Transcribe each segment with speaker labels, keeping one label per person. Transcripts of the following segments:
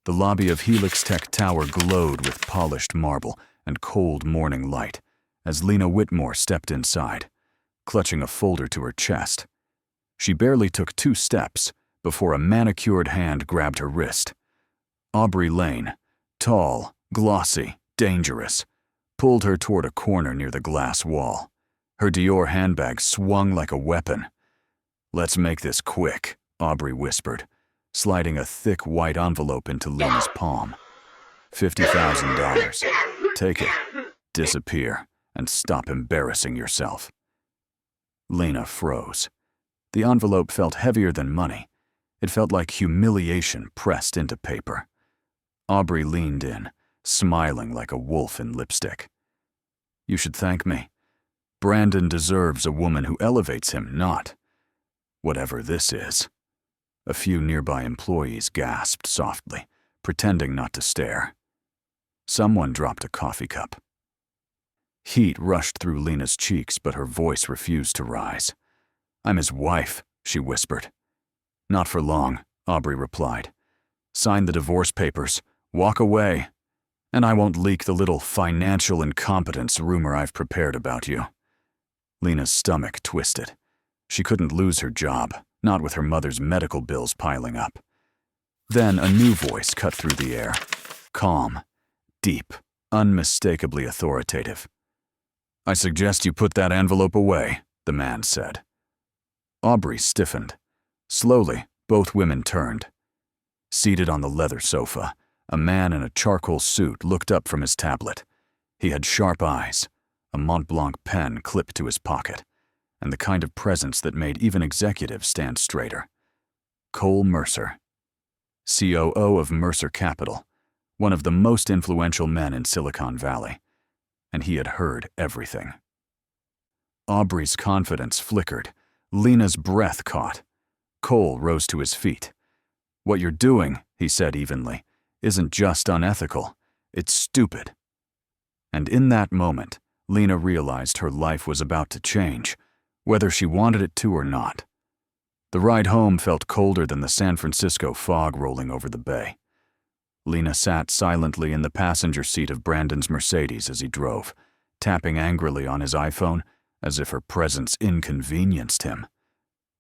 Speaker 1: The lobby of Helix Tech Tower glowed with polished marble and cold morning light as Lena Whitmore stepped inside, clutching a folder to her chest. She barely took 2 steps before a manicured hand grabbed her wrist. Aubrey Lane, tall, glossy, dangerous, pulled her toward a corner near the glass wall. Her Dior handbag swung like a weapon. "Let's make this quick," Aubrey whispered, sliding a thick white envelope into Lena's palm. $50,000. Take it, disappear, and stop embarrassing yourself. Lena froze. The envelope felt heavier than money. It felt like humiliation pressed into paper. Aubrey leaned in, smiling like a wolf in lipstick. "You should thank me. Brandon deserves a woman who elevates him, not whatever this is." A few nearby employees gasped softly, pretending not to stare. Someone dropped a coffee cup. Heat rushed through Lena's cheeks, but her voice refused to rise. "I'm his wife," she whispered. "Not for long," Aubrey replied. "Sign the divorce papers, walk away, and I won't leak the little financial incompetence rumor I've prepared about you." Lena's stomach twisted. She couldn't lose her job, not with her mother's medical bills piling up. Then a new voice cut through the air, calm, deep, unmistakably authoritative. "I suggest you put that envelope away," the man said. Aubrey stiffened. Slowly, both women turned. Seated on the leather sofa, a man in a charcoal suit looked up from his tablet. He had sharp eyes, a Mont Blanc pen clipped to his pocket, and the kind of presence that made even executives stand straighter. Cole Mercer, COO of Mercer Capital, one of the most influential men in Silicon Valley, and he had heard everything. Aubrey's confidence flickered. Lena's breath caught. Cole rose to his feet. "What you're doing," he said evenly, "isn't just unethical, it's stupid." And in that moment, Lena realized her life was about to change, whether she wanted it to or not. The ride home felt colder than the San Francisco fog rolling over the bay. Lena sat silently in the passenger seat of Brandon's Mercedes as he drove, tapping angrily on his iPhone as if her presence inconvenienced him.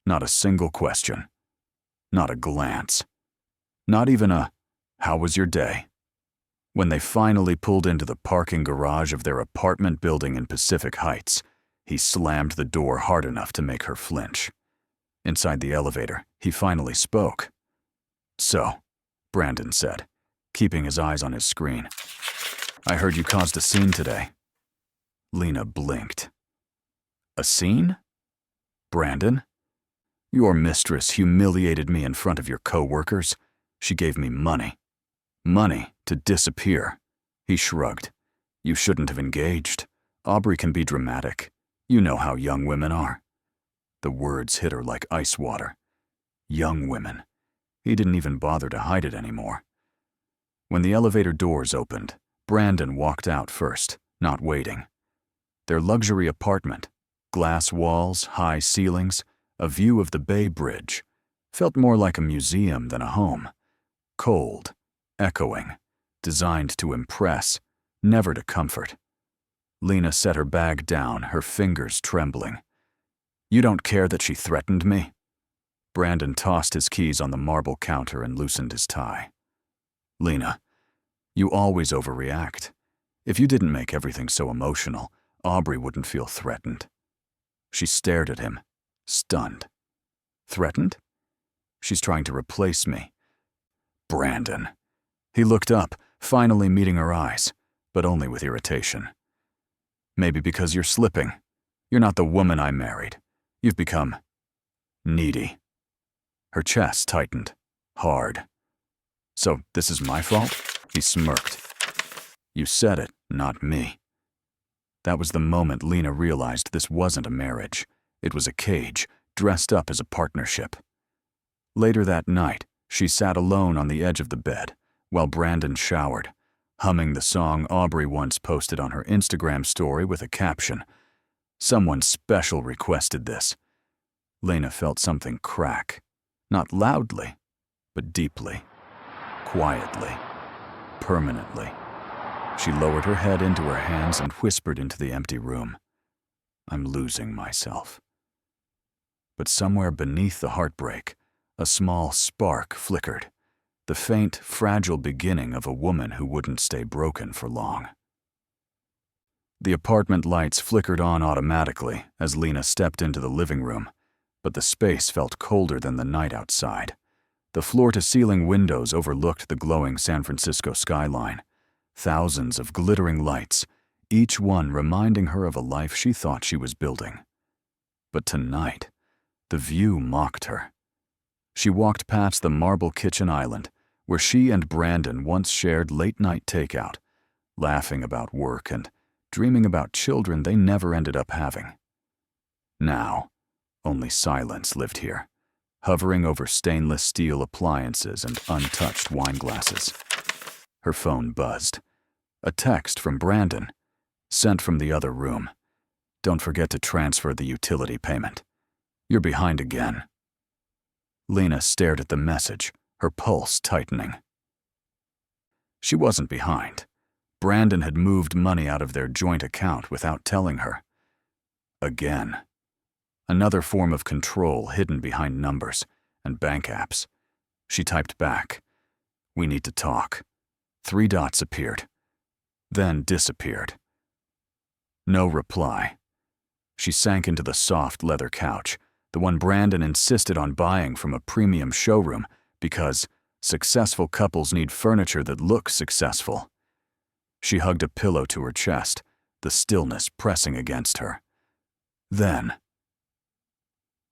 Speaker 1: Not a single question. Not a glance. Not even a, "How was your day?" When they finally pulled into the parking garage of their apartment building in Pacific Heights, he slammed the door hard enough to make her flinch. Inside the elevator, he finally spoke. "So," Brandon said, keeping his eyes on his screen, "I heard you caused a scene today." Lena blinked. "A scene? Brandon? Your mistress humiliated me in front of your co-workers. She gave me money. Money to disappear." He shrugged. "You shouldn't have engaged. Aubrey can be dramatic. You know how young women are." The words hit her like ice water. Young women. He didn't even bother to hide it anymore. When the elevator doors opened, Brandon walked out first, not waiting. Their luxury apartment, glass walls, high ceilings, a view of the Bay Bridge, felt more like a museum than a home. Cold, echoing, designed to impress, never to comfort. Lena set her bag down, her fingers trembling. "You don't care that she threatened me?" Brandon tossed his keys on the marble counter and loosened his tie. "Lena, you always overreact. If you didn't make everything so emotional, Aubrey wouldn't feel threatened." She stared at him, stunned. "Threatened? She's trying to replace me." "Brandon." He looked up, finally meeting her eyes, but only with irritation. "Maybe because you're slipping. You're not the woman I married. You've become needy." Her chest tightened, hard. "So this is my fault?" He smirked. "You said it, not me." That was the moment Lena realized this wasn't a marriage. It was a cage, dressed up as a partnership. Later that night, she sat alone on the edge of the bed, while Brandon showered, humming the song Aubrey once posted on her Instagram story with a caption, "Someone special requested this." Lena felt something crack, not loudly, but deeply. quietly, permanently. She lowered her head into her hands and whispered into the empty room. I'm losing myself. But somewhere beneath the heartbreak, a small spark flickered, the faint, fragile beginning of a woman who wouldn't stay broken for long. The apartment lights flickered on automatically as Lena stepped into the living room, but the space felt colder than the night outside. The floor-to-ceiling windows overlooked the glowing San Francisco skyline. Thousands of glittering lights, each one reminding her of a life she thought she was building. But tonight, the view mocked her. She walked past the marble kitchen island, where she and Brandon once shared late-night takeout, laughing about work and dreaming about children they never ended up having. Now, only silence lived here, hovering over stainless steel appliances and untouched wine glasses. Her phone buzzed. A text from Brandon, sent from the other room. Don't forget to transfer the utility payment. You're behind again. Lena stared at the message, her pulse tightening. She wasn't behind. Brandon had moved money out of their joint account without telling her. Again. Another form of control hidden behind numbers and bank apps. She typed back. We need to talk. 3 dots appeared, then disappeared. No reply. She sank into the soft leather couch, the one Brandon insisted on buying from a premium showroom because successful couples need furniture that looks successful. She hugged a pillow to her chest, the stillness pressing against her. Then,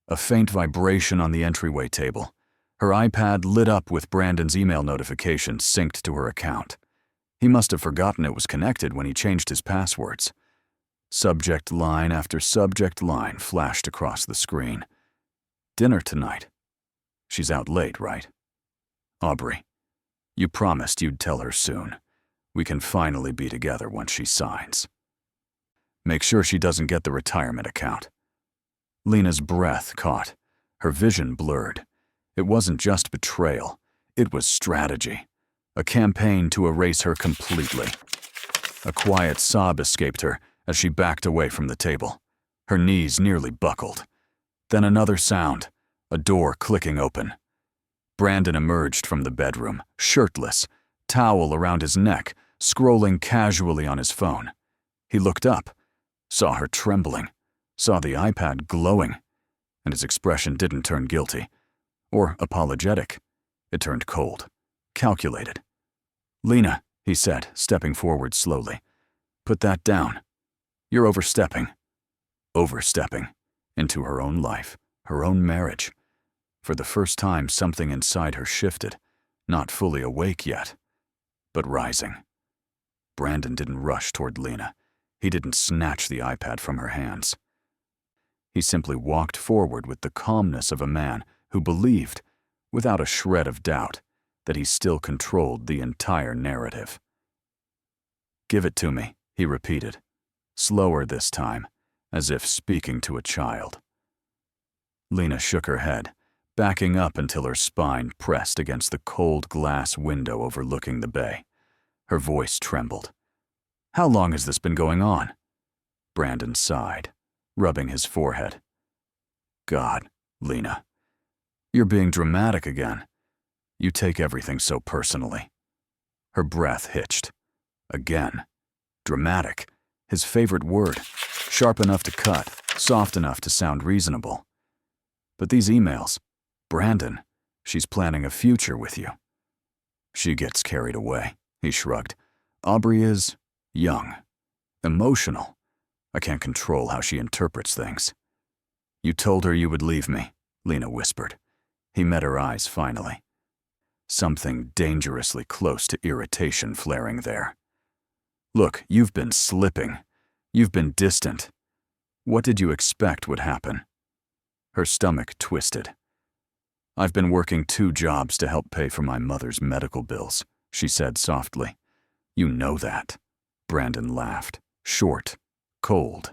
Speaker 1: a faint vibration on the entryway table. Her iPad lit up with Brandon's email notifications synced to her account. He must have forgotten it was connected when he changed his passwords. Subject line after subject line flashed across the screen. Dinner tonight. She's out late, right? Aubrey, you promised you'd tell her soon. We can finally be together once she signs. Make sure she doesn't get the retirement account. Lena's breath caught, her vision blurred. It wasn't just betrayal, it was strategy. A campaign to erase her completely. A quiet sob escaped her as she backed away from the table. Her knees nearly buckled. Then another sound, a door clicking open. Brandon emerged from the bedroom, shirtless, towel around his neck, scrolling casually on his phone. He looked up, saw her trembling, saw the iPad glowing, and his expression didn't turn guilty or apologetic. It turned cold, calculated. Lena, he said, stepping forward slowly, put that down. You're overstepping. Overstepping into her own life, her own marriage. For the first time, something inside her shifted, not fully awake yet, but rising. Brandon didn't rush toward Lena. He didn't snatch the iPad from her hands. He simply walked forward with the calmness of a man who believed, without a shred of doubt, that he still controlled the entire narrative. Give it to me, he repeated, slower this time, as if speaking to a child. Lena shook her head, backing up until her spine pressed against the cold glass window overlooking the bay. Her voice trembled. How long has this been going on? Brandon sighed, rubbing his forehead. God, Lena, you're being dramatic again. You take everything so personally. Her breath hitched. Again. Dramatic, his favorite word, sharp enough to cut, soft enough to sound reasonable. But these emails, Brandon, she's planning a future with you. She gets carried away, he shrugged. Aubrey is young, emotional. I can't control how she interprets things. You told her you would leave me, Lena whispered. He met her eyes finally. Something dangerously close to irritation flaring there. Look, you've been slipping. You've been distant. What did you expect would happen? Her stomach twisted. I've been working 2 jobs to help pay for my mother's medical bills, she said softly. You know that. Brandon laughed, short, cold.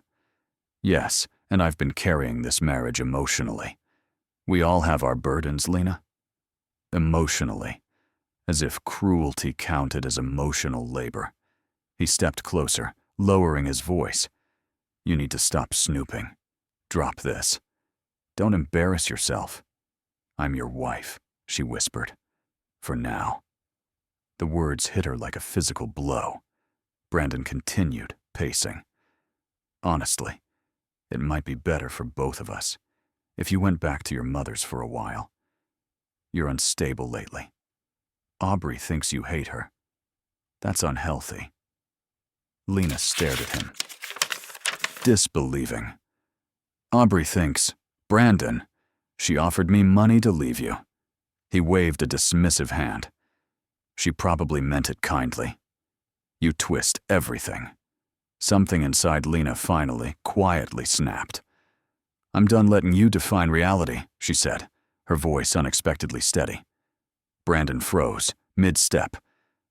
Speaker 1: Yes, and I've been carrying this marriage emotionally. We all have our burdens, Lena. Emotionally. as if cruelty counted as emotional labor. He stepped closer, lowering his voice. "You need to stop snooping. Drop this. Don't embarrass yourself. I'm your wife," she whispered. "For now." The words hit her like a physical blow. Brandon continued, pacing. "Honestly, it might be better for both of us if you went back to your mother's for a while. You're unstable lately. Aubrey thinks you hate her. That's unhealthy." Lena stared at him, disbelieving. "Aubrey thinks, Brandon, she offered me money to leave you." He waved a dismissive hand. "She probably meant it kindly. You twist everything." Something inside Lena finally, quietly snapped. "I'm done letting you define reality," she said, her voice unexpectedly steady. Brandon froze, mid-step.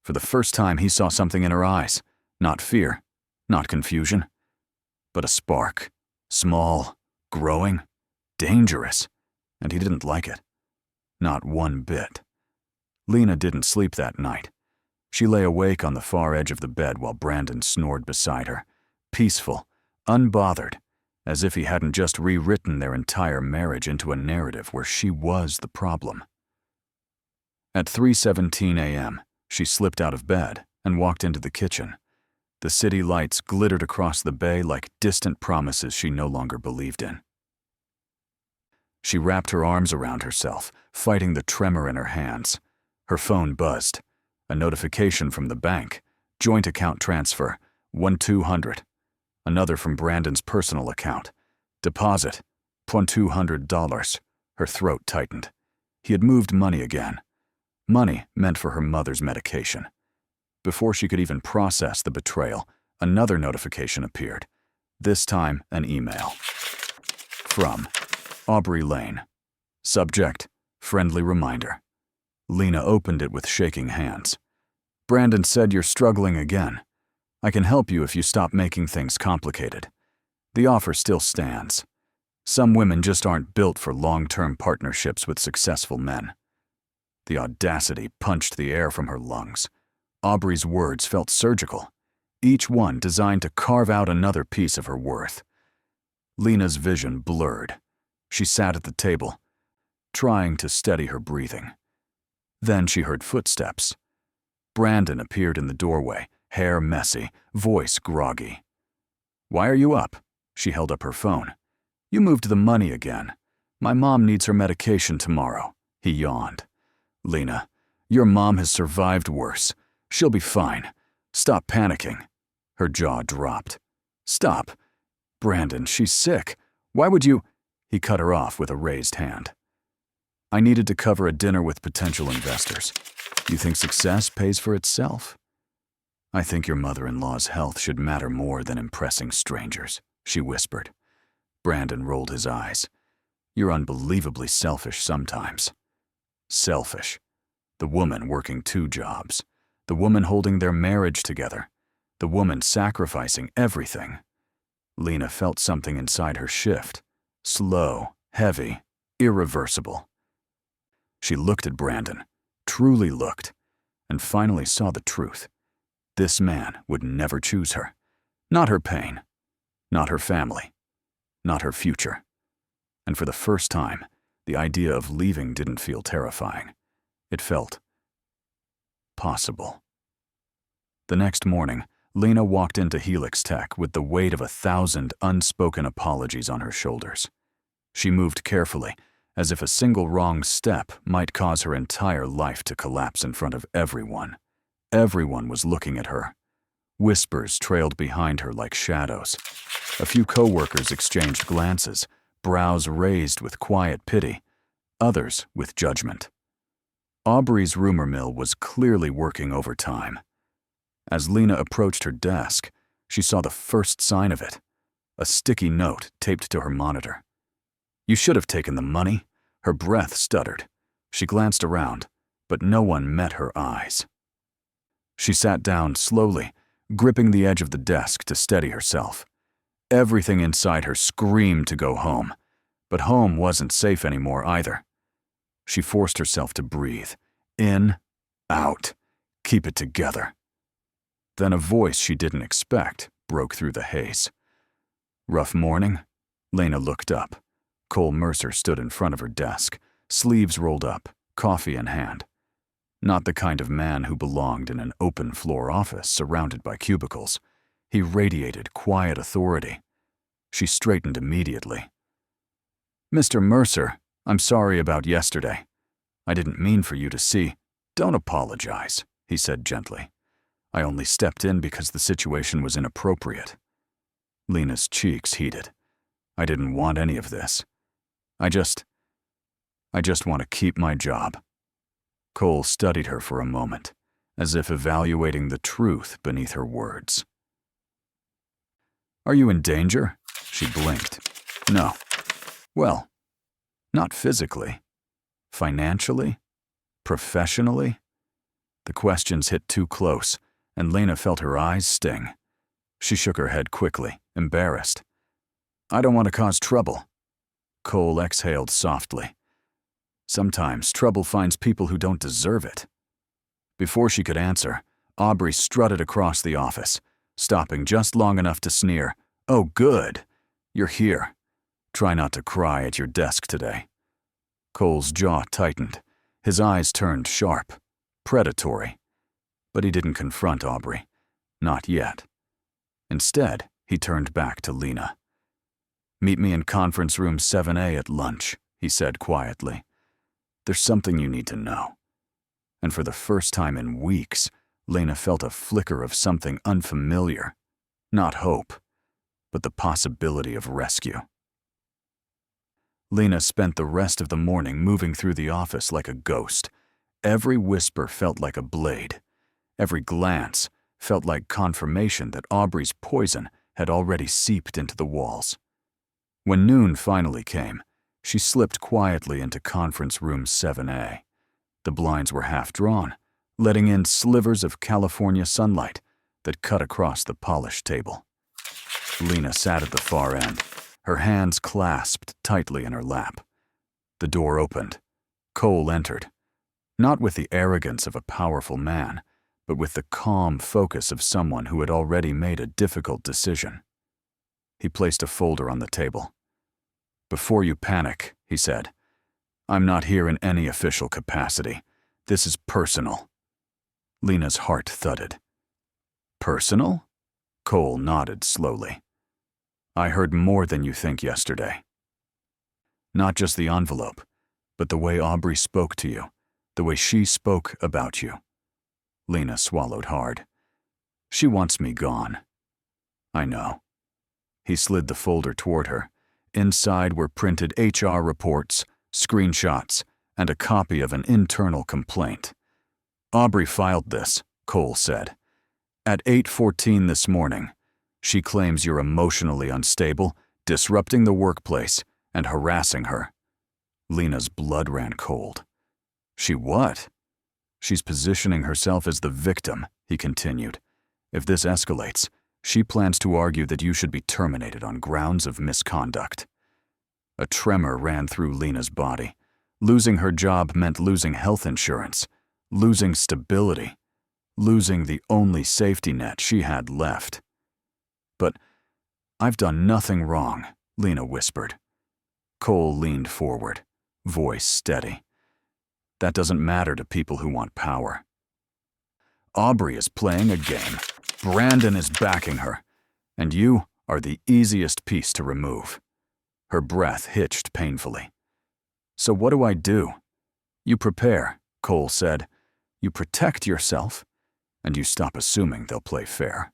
Speaker 1: For the first time, he saw something in her eyes. Not fear, not confusion, but a spark. Small, growing, dangerous, and he didn't like it. Not one bit. Lena didn't sleep that night. She lay awake on the far edge of the bed while Brandon snored beside her, peaceful, unbothered, as if he hadn't just rewritten their entire marriage into a narrative where she was the problem. At 3:17 a.m., she slipped out of bed and walked into the kitchen. The city lights glittered across the bay like distant promises she no longer believed in. She wrapped her arms around herself, fighting the tremor in her hands. Her phone buzzed. A notification from the bank. Joint account transfer, 1,200. Another from Brandon's personal account. Deposit, $200. Her throat tightened. He had moved money again. Money meant for her mother's medication. Before she could even process the betrayal, another notification appeared. This time, an email. From Aubrey Lane. Subject, friendly reminder. Lena opened it with shaking hands. "Brandon said you're struggling again. I can help you if you stop making things complicated. The offer still stands. Some women just aren't built for long-term partnerships with successful men." The audacity punched the air from her lungs. Aubrey's words felt surgical, each one designed to carve out another piece of her worth. Lena's vision blurred. She sat at the table, trying to steady her breathing. Then she heard footsteps. Brandon appeared in the doorway, hair messy, voice groggy. "Why are you up?" She held up her phone. "You moved the money again. My mom needs her medication tomorrow." He yawned. "Lena, your mom has survived worse. She'll be fine. Stop panicking." Her jaw dropped. "Stop. Brandon, she's sick. Why would you—" He cut her off with a raised hand. "I needed to cover a dinner with potential investors. You think success pays for itself?" "I think your mother-in-law's health should matter more than impressing strangers," she whispered. Brandon rolled his eyes. "You're unbelievably selfish sometimes." Selfish. The woman working 2 jobs. The woman holding their marriage together. The woman sacrificing everything. Lena felt something inside her shift. Slow, heavy, irreversible. She looked at Brandon, truly looked, and finally saw the truth. This man would never choose her. Not her pain. Not her family. Not her future. And for the first time, the idea of leaving didn't feel terrifying. It felt possible. The next morning, Lena walked into Helix Tech with the weight of 1,000 unspoken apologies on her shoulders. She moved carefully, as if a single wrong step might cause her entire life to collapse in front of everyone. Everyone was looking at her. Whispers trailed behind her like shadows. A few coworkers exchanged glances, brows raised with quiet pity, others with judgment. Aubrey's rumor mill was clearly working overtime. As Lena approached her desk, she saw the first sign of it, a sticky note taped to her monitor. "You should have taken the money." Her breath stuttered. She glanced around, but no one met her eyes. She sat down slowly, gripping the edge of the desk to steady herself. Everything inside her screamed to go home, but home wasn't safe anymore either. She forced herself to breathe, in, Out. Keep it together. Then a voice she didn't expect broke through the haze. Rough morning? Lena looked up. Cole Mercer stood in front of her desk, sleeves rolled up, coffee in hand. Not the kind of man who belonged in an open-floor office surrounded by cubicles. He radiated quiet authority. She straightened immediately. "Mr. Mercer, I'm sorry about yesterday. I didn't mean for you to see." "Don't apologize," he said gently. "I only stepped in because the situation was inappropriate." Lena's cheeks heated. "I didn't want any of this. I just want to keep my job." Cole studied her for a moment, as if evaluating the truth beneath her words. "Are you in danger?" She blinked. "No." "Well, not physically. Financially? Professionally?" The questions hit too close, and Lena felt her eyes sting. She shook her head quickly, embarrassed. "I don't want to cause trouble." Cole exhaled softly. "Sometimes trouble finds people who don't deserve it." Before she could answer, Aubrey strutted across the office, stopping just long enough to sneer. "Oh, good. You're here. Try not to cry at your desk today." Cole's jaw tightened. His eyes turned sharp, predatory. But he didn't confront Aubrey. Not yet. Instead, he turned back to Lena. "Meet me in conference room 7A at lunch," he said quietly. "There's something you need to know." And for the first time in weeks, Lena felt a flicker of something unfamiliar. Not hope, but the possibility of rescue. Lena spent the rest of the morning moving through the office like a ghost. Every whisper felt like a blade. Every glance felt like confirmation that Aubrey's poison had already seeped into the walls. When noon finally came, she slipped quietly into conference room 7A. The blinds were half drawn, letting in slivers of California sunlight that cut across the polished table. Lena sat at the far end, her hands clasped tightly in her lap. The door opened. Cole entered, not with the arrogance of a powerful man, but with the calm focus of someone who had already made a difficult decision. He placed a folder on the table. "Before you panic," he said, "I'm not here in any official capacity. This is personal." Lena's heart thudded. "Personal?" Cole nodded slowly. "I heard more than you think yesterday. Not just the envelope, but the way Aubrey spoke to you, the way she spoke about you." Lena swallowed hard. "She wants me gone." "I know." He slid the folder toward her. Inside were printed HR reports, screenshots, and a copy of an internal complaint. "Aubrey filed this," Cole said. "At 8:14 this morning. She claims you're emotionally unstable, disrupting the workplace, and harassing her." Lena's blood ran cold. "She what?" "She's positioning herself as the victim," he continued. "If this escalates, she plans to argue that you should be terminated on grounds of misconduct." A tremor ran through Lena's body. Losing her job meant losing health insurance, losing stability, losing the only safety net she had left. "But I've done nothing wrong," Lena whispered. Cole leaned forward, voice steady. "That doesn't matter to people who want power. Aubrey is playing a game. Brandon is backing her, and you are the easiest piece to remove." Her breath hitched painfully. "So what do I do?" "You prepare," Cole said. "You protect yourself, and you stop assuming they'll play fair."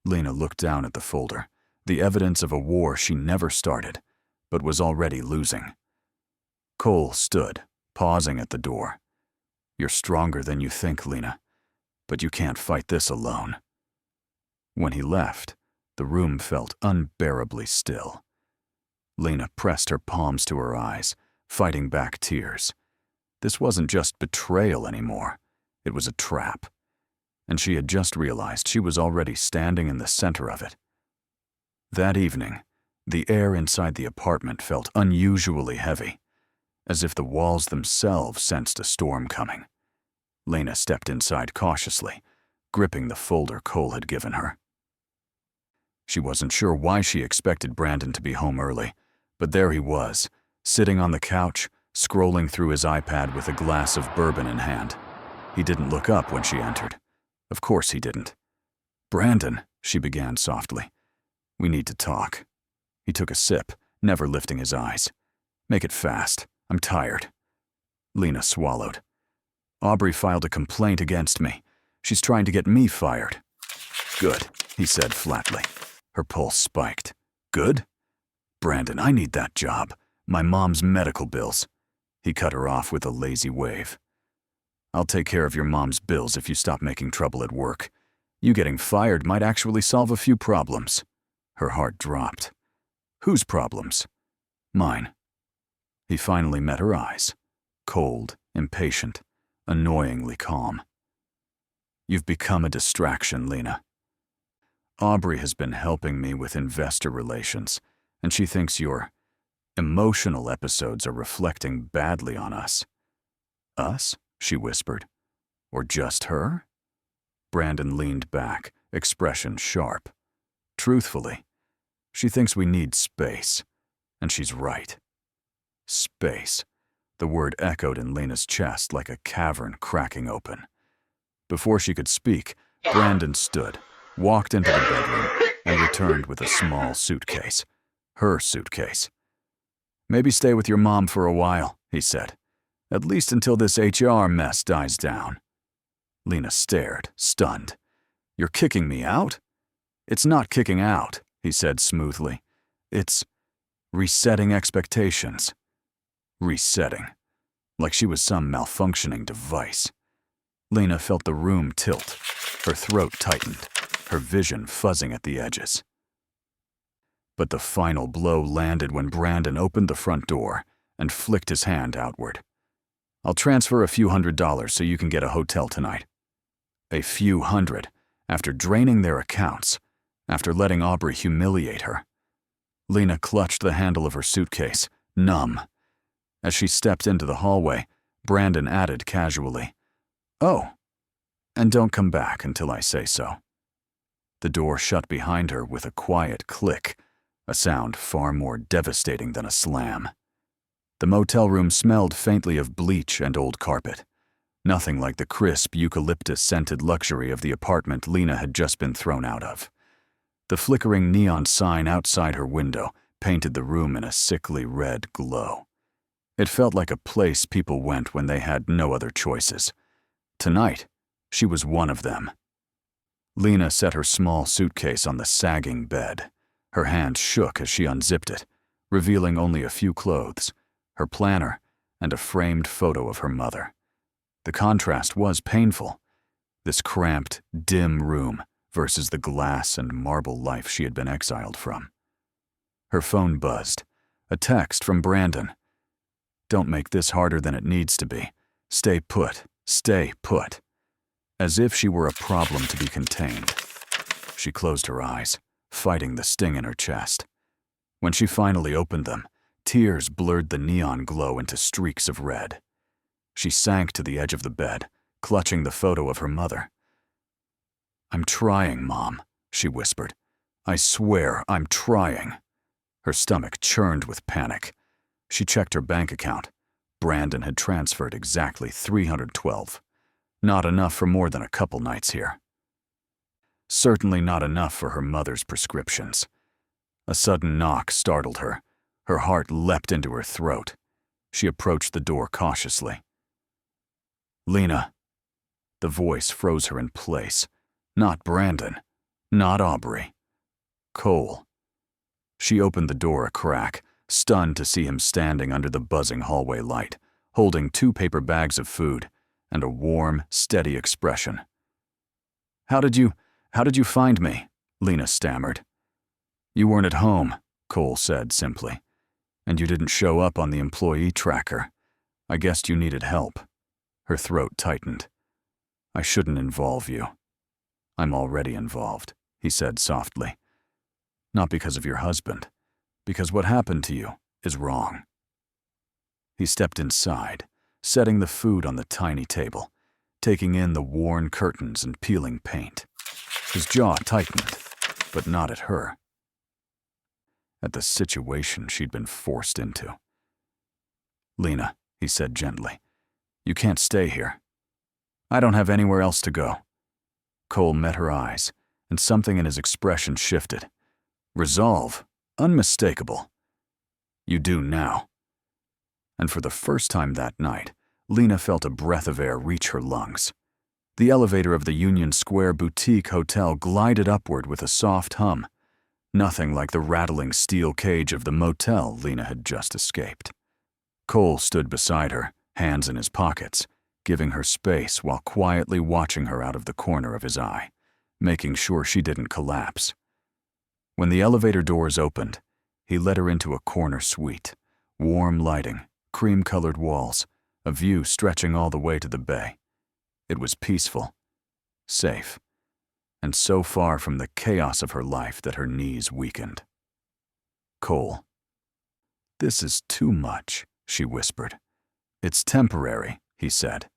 Speaker 1: Lena looked down at the folder, the evidence of a war she never started, but was already losing. Cole stood, pausing at the door. "You're stronger than you think, Lena, but you can't fight this alone." When he left, the room felt unbearably still. Lena pressed her palms to her eyes, fighting back tears. This wasn't just betrayal anymore. It was a trap. And she had just realized she was already standing in the center of it. That evening, the air inside the apartment felt unusually heavy, as if the walls themselves sensed a storm coming. Lena stepped inside cautiously, gripping the folder Cole had given her. She wasn't sure why she expected Brandon to be home early, but there he was, sitting on the couch, scrolling through his iPad with a glass of bourbon in hand. He didn't look up when she entered. Of course he didn't. "Brandon," she began softly. "We need to talk." He took a sip, never lifting his eyes. "Make it fast. I'm tired." Lena swallowed. "Aubrey filed a complaint against me. She's trying to get me fired." "Good," he said flatly. Her pulse spiked. "Good? Brandon, I need that job. My mom's medical bills." He cut her off with a lazy wave. "I'll take care of your mom's bills if you stop making trouble at work. You getting fired might actually solve a few problems." Her heart dropped. "Whose problems?" "Mine." He finally met her eyes. Cold, impatient, annoyingly calm. "You've become a distraction, Lena. Aubrey has been helping me with investor relations, and she thinks your emotional episodes are reflecting badly on us." "Us?" she whispered. "Or just her?" Brandon leaned back, expression sharp. "Truthfully, she thinks we need space, and she's right." Space. The word echoed in Lena's chest like a cavern cracking open. Before she could speak, Brandon stood, walked into the bedroom, and returned with a small suitcase. Her suitcase. "Maybe stay with your mom for a while," he said. "At least until this HR mess dies down." Lena stared, stunned. "You're kicking me out?" "It's not kicking out," he said smoothly. "It's resetting expectations." Resetting. Like she was some malfunctioning device. Lena felt the room tilt. Her throat tightened, her vision fuzzing at the edges. But the final blow landed when Brandon opened the front door and flicked his hand outward. "I'll transfer a few $100s so you can get a hotel tonight." A few hundred, after draining their accounts, after letting Aubrey humiliate her. Lena clutched the handle of her suitcase, numb. As she stepped into the hallway, Brandon added casually, "Oh, and don't come back until I say so." The door shut behind her with a quiet click, a sound far more devastating than a slam. The motel room smelled faintly of bleach and old carpet. Nothing like the crisp, eucalyptus-scented luxury of the apartment Lena had just been thrown out of. The flickering neon sign outside her window painted the room in a sickly red glow. It felt like a place people went when they had no other choices. Tonight, she was one of them. Lena set her small suitcase on the sagging bed. Her hand shook as she unzipped it, revealing only a few clothes, her planner, and a framed photo of her mother. The contrast was painful. This cramped, dim room versus the glass and marble life she had been exiled from. Her phone buzzed. A text from Brandon. "Don't make this harder than it needs to be. Stay put. Stay put." As if she were a problem to be contained. She closed her eyes, fighting the sting in her chest. When she finally opened them, tears blurred the neon glow into streaks of red. She sank to the edge of the bed, clutching the photo of her mother. "I'm trying, Mom," she whispered. "I swear I'm trying." Her stomach churned with panic. She checked her bank account. Brandon had transferred exactly $312. Not enough for more than a couple nights here. Certainly not enough for her mother's prescriptions. A sudden knock startled her. Her heart leapt into her throat. She approached the door cautiously. "Lena." The voice froze her in place. Not Brandon. Not Aubrey. Cole. She opened the door a crack, stunned to see him standing under the buzzing hallway light, holding 2 paper bags of food and a warm, steady expression. How did you find me?" Lena stammered. "You weren't at home," Cole said simply. "And you didn't show up on the employee tracker. I guessed you needed help." Her throat tightened. "I shouldn't involve you." "I'm already involved," he said softly. "Not because of your husband, because what happened to you is wrong." He stepped inside, setting the food on the tiny table. taking in the worn curtains and peeling paint. His jaw tightened, but not at her. At the situation she'd been forced into. "Lena," he said gently, "you can't stay here. I don't have anywhere else to go." Cole met her eyes, and something in his expression shifted. Resolve, unmistakable. "You do now." And for the first time that night, Lena felt a breath of air reach her lungs. The elevator of the Union Square boutique hotel glided upward with a soft hum, nothing like the rattling steel cage of the motel Lena had just escaped. Cole stood beside her, hands in his pockets, giving her space while quietly watching her out of the corner of his eye, making sure she didn't collapse. When the elevator doors opened, he led her into a corner suite, warm lighting, cream-colored walls, a view stretching all the way to the bay. It was peaceful, safe, and so far from the chaos of her life that her knees weakened. "Cole." "This is too much," she whispered. "It's temporary," he said,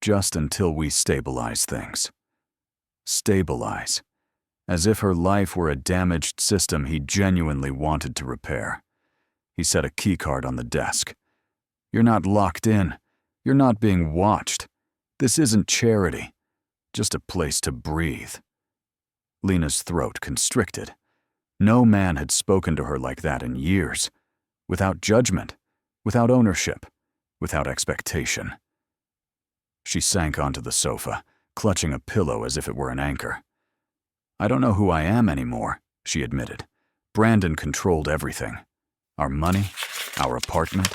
Speaker 1: "just until we stabilize things." Stabilize. As if her life were a damaged system he genuinely wanted to repair. He set a keycard on the desk. "You're not locked in. You're not being watched. This isn't charity. Just a place to breathe." Lena's throat constricted. No man had spoken to her like that in years. Without judgment, without ownership, without expectation. She sank onto the sofa, clutching a pillow as if it were an anchor. "I don't know who I am anymore," she admitted. "Brandon controlled everything. Our money, our apartment,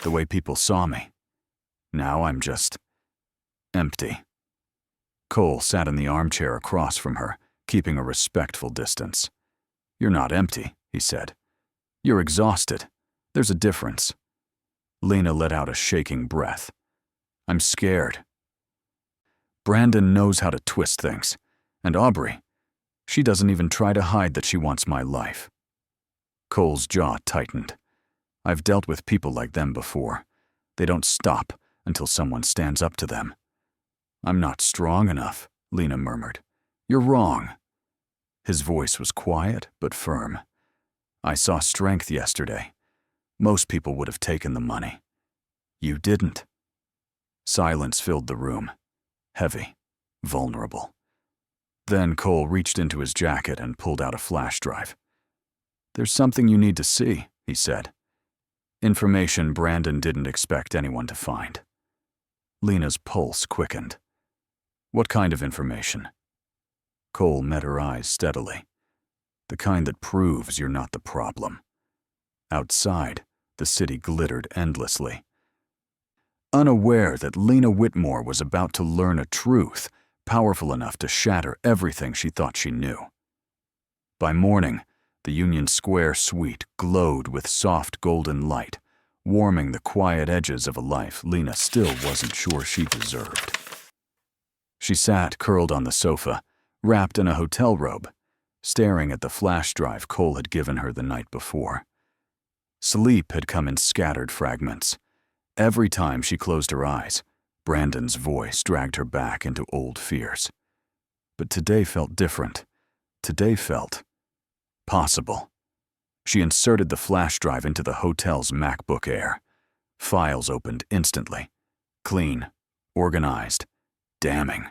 Speaker 1: the way people saw me. Now I'm just empty." Cole sat in the armchair across from her, keeping a respectful distance. "You're not empty," he said. "You're exhausted. There's a difference." Lena let out a shaking breath. "I'm scared. Brandon knows how to twist things. And Aubrey, she doesn't even try to hide that she wants my life." Cole's jaw tightened. "I've dealt with people like them before. They don't stop until someone stands up to them." "I'm not strong enough," Lena murmured. "You're wrong." His voice was quiet but firm. "I saw strength yesterday. Most people would have taken the money. You didn't." Silence filled the room. Heavy, vulnerable. Then Cole reached into his jacket and pulled out a flash drive. "There's something you need to see," he said. Information Brandon didn't expect anyone to find. Lena's pulse quickened. "What kind of information?" Cole met her eyes steadily. "The kind that proves you're not the problem." Outside, the city glittered endlessly. Unaware that Lena Whitmore was about to learn a truth powerful enough to shatter everything she thought she knew. By morning, the Union Square suite glowed with soft golden light, warming the quiet edges of a life Lena still wasn't sure she deserved. She sat curled on the sofa, wrapped in a hotel robe, staring at the flash drive Cole had given her the night before. Sleep had come in scattered fragments. Every time she closed her eyes, Brandon's voice dragged her back into old fears. But today felt different. Today felt possible. She inserted the flash drive into the hotel's MacBook Air. Files opened instantly. Clean, organized, damning.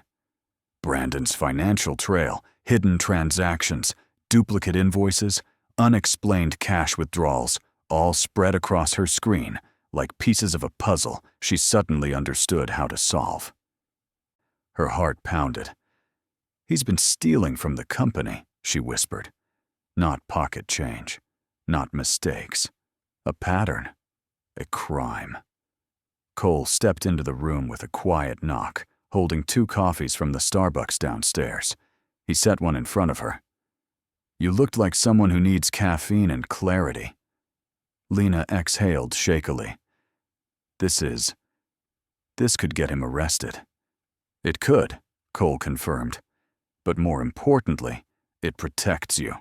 Speaker 1: Brandon's financial trail, hidden transactions, duplicate invoices, unexplained cash withdrawals, all spread across her screen like pieces of a puzzle she suddenly understood how to solve. Her heart pounded. "He's been stealing from the company," she whispered. "Not pocket change, not mistakes. A pattern, a crime." Cole stepped into the room with a quiet knock, holding 2 coffees from the Starbucks downstairs. He set one in front of her. "You looked like someone who needs caffeine and clarity." Lena exhaled shakily. This could get him arrested." "It could," Cole confirmed. "But more importantly, it protects you.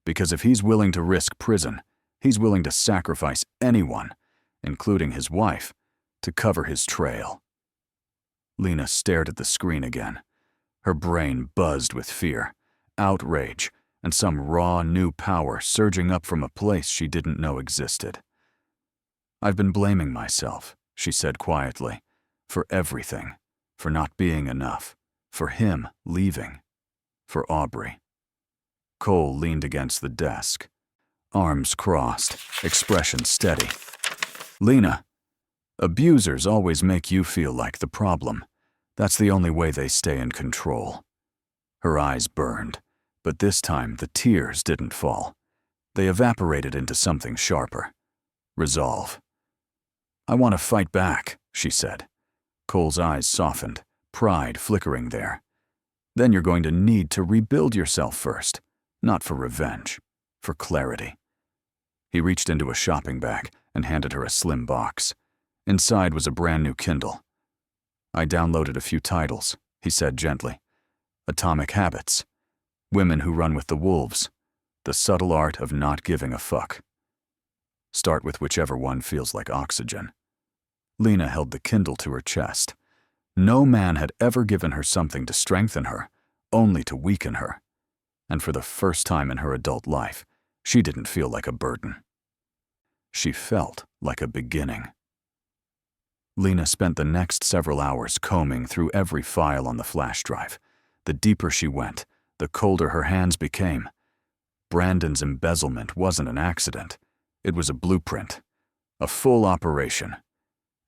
Speaker 1: Because if he's willing to risk prison, he's willing to sacrifice anyone, including his wife, to cover his trail." Lena stared at the screen again. Her brain buzzed with fear, outrage, and some raw new power surging up from a place she didn't know existed. "I've been blaming myself," she said quietly, "for everything, for not being enough, for him leaving, for Aubrey." Cole leaned against the desk, arms crossed, expression steady. "Lena, abusers always make you feel like the problem. That's the only way they stay in control." Her eyes burned, but this time the tears didn't fall. They evaporated into something sharper. Resolve. "I want to fight back," she said. Cole's eyes softened, pride flickering there. "Then you're going to need to rebuild yourself first, not for revenge, for clarity." He reached into a shopping bag and handed her a slim box. Inside was a brand new Kindle. "I downloaded a few titles," he said gently. "Atomic Habits, Women Who Run with the Wolves, The Subtle Art of Not Giving a Fuck. Start with whichever one feels like oxygen." Lena held the Kindle to her chest. No man had ever given her something to strengthen her, only to weaken her. And for the first time in her adult life, she didn't feel like a burden. She felt like a beginning. Lena spent the next several hours combing through every file on the flash drive. The deeper she went, the colder her hands became. Brandon's embezzlement wasn't an accident. It was a blueprint, a full operation.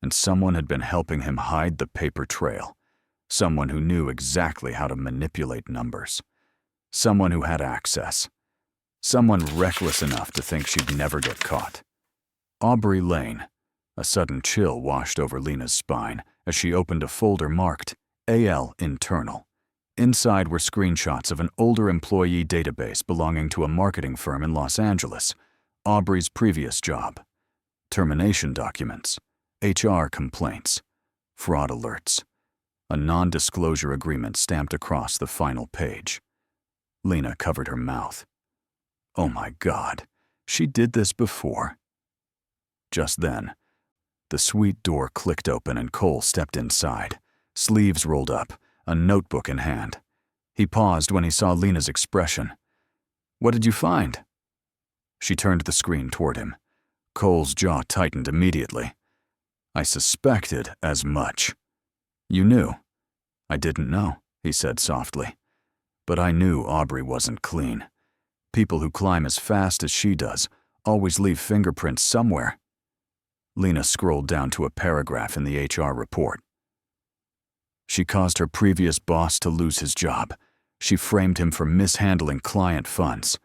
Speaker 1: And someone had been helping him hide the paper trail. Someone who knew exactly how to manipulate numbers. Someone who had access. Someone reckless enough to think she'd never get caught. Aubrey Lane. A sudden chill washed over Lena's spine as she opened a folder marked AL Internal. Inside were screenshots of an older employee database belonging to a marketing firm in Los Angeles, Aubrey's previous job. Termination documents, HR complaints, fraud alerts. A non-disclosure agreement stamped across the final page. Lena covered her mouth. Oh my God, she did this before. Just then, the suite door clicked open and Cole stepped inside, sleeves rolled up, a notebook in hand. He paused when he saw Lena's expression. "What did you find?" She turned the screen toward him. Cole's jaw tightened immediately. "I suspected as much." "You knew?" "I didn't know," he said softly. "But I knew Aubrey wasn't clean. People who climb as fast as she does always leave fingerprints somewhere." Lena scrolled down to a paragraph in the HR report. "She caused her previous boss to lose his job. She framed him for mishandling client funds."